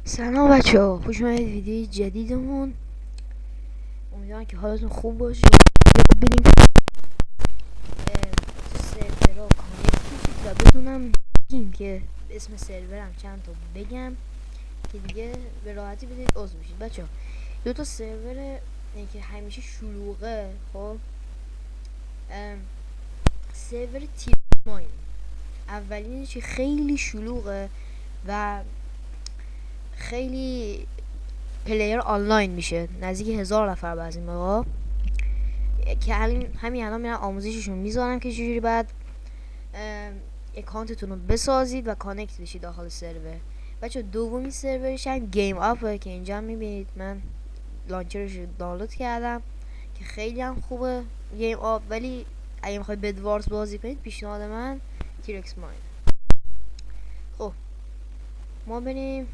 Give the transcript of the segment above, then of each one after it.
سلام بچه ها، خوش اومدید ویدیو جدیدمون. امیدوارم که حالتون خوب باشه. بریم تو سرورها کانکت بشید و بدونم بگیم که اسم سرورم چند تا بگم که دیگه به راحتی بدید عضو بشید. بچه ها دو تا سرور که همیشه شلوغه. خب سرور تیپ ماین اولینش که خیلی شلوغه و خیلی پلیر آنلاین میشه، نزدیک 1000 نفر بعضی موقع، که همین الان میرم آموزششون میذارم که چجوری بعد اکانتتون رو بسازید و کانکت بشید داخل سرور. بچه دومی سرورش هم گیم اپه که اینجا میبینید من لانچرش رو دانلود کردم که خیلی هم خوبه گیم اپ، ولی اگه میخوای بدوارز بازی کنید پیشنهاد من تیرکس ماین. خب ما بریم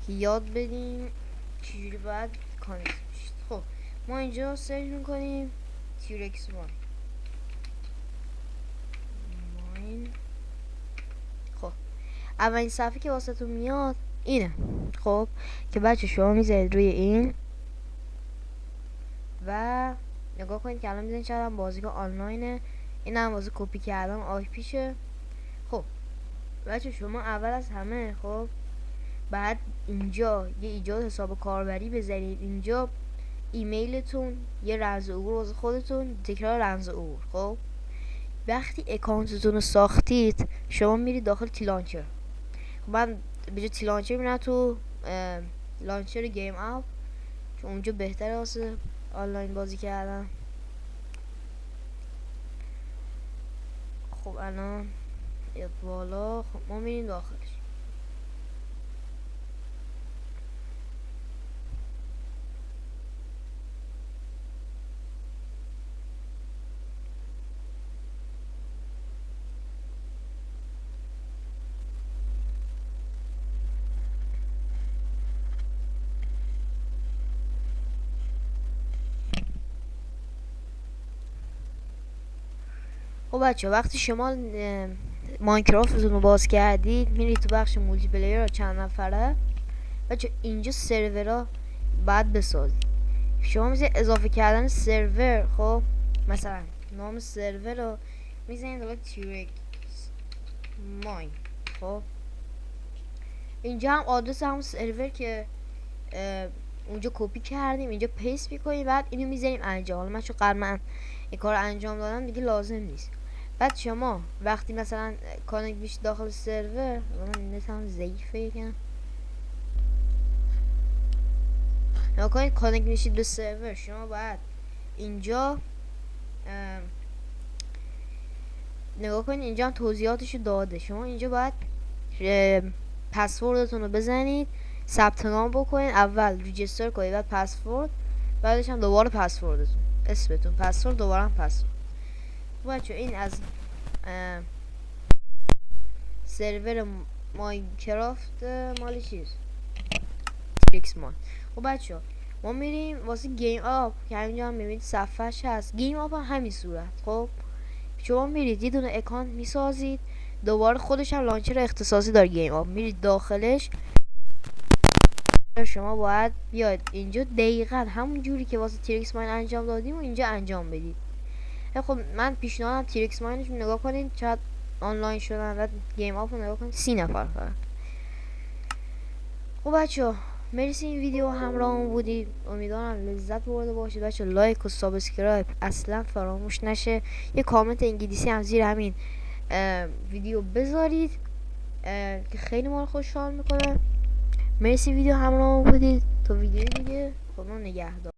که یاد بدیم چجوری باید کانکت بشید. خب ما اینجا سرچ میکنیم تیرکس ماین. خب اولین صفحه که واسه تو میاد اینه. خب که بچه شما میذارید روی این و نگاه کنید که الان میزنید چقدر بازیکن آنلاینه. این هم واسه کپی کردن آی پیشه. خب بچه شما اول از همه خب بعد اینجا یه ایجاد حساب کاربری بذارید. اینجا ایمیلتون، یه رمز عبور واسه خودتون، تکرار رمز عبور. خب وقتی اکانتتون رو ساختید شما میرید داخل تیلانچر. خب من به جای تیلانچر میرم تو لانچر گیم اپ چون اونجا بهتره واسه آنلاین بازی کردن. خب الان یاد بالا. خب ما میریم داخلش. خب بچه وقتی شما ماینکرافتتون رو باز کردید میرید تو بخش مولتی پلیر چند نفره. بچه اینجا سرورها باید بسازید. شما میزنید اضافه کردن سرور. خب مثلا نام سرور رو میزنید داخل تیرکس ماین. خب اینجا هم آدرس همون سرور که اونجا کپی کردیم اینجا پیست میکنیم، بعد اینو میذاریم انجام. حالا من چون قبلا این کار انجام دادم دیگه لازم نیست. بعد شما وقتی مثلا کانکت میشید داخل سرور، من نتم ضعیفه یکم، نگاه کنید کانکت میشید به سرور، شما باید اینجا نگاه کنید اینجا هم توضیحاتشو داده. شما اینجا باید پسوردتون رو بزنید، ثبت نام بکنید، اول ریجستر کنید، بعد پسورد، بعدش هم دوباره پسوردتون، اسمتون، پسورد، دوباره هم پسورد. بچه این از سرور ماینکرافت مال چیز تیرکس ماین. خب بچه ما میریم واسه گیم اپ که همینجا هم میبینید صفحهش هست. گیم اپ هم همین صورت. خب شما میرید یه دونه اکانت میسازید، دوباره خودش هم لانچر اختصاصی داره گیم اپ، میرید داخلش. شما باید بیاید اینجا دقیقا همون جوری که واسه تیرکس ماین انجام دادیم و اینجا انجام بدید. خب من پیشنهادم تیرکس ماینش نگاه کنید چقدر آنلاین شدن و گیم اپ رو نگاه کنید 30 نفر فقط. خب بچه مرسی این ویدیو همراهمون بودید، امیدوارم لذت برده باشید. بچه لایک و سابسکرایب اصلا فراموش نشه. یه کامنت انگلیسی هم زیر همین ویدیو بذارید که خیلی ما رو خوشحال میکنه. مرسی ویدیو همراهمون بودید. تا ویدیو دیگه خدا نگهدار.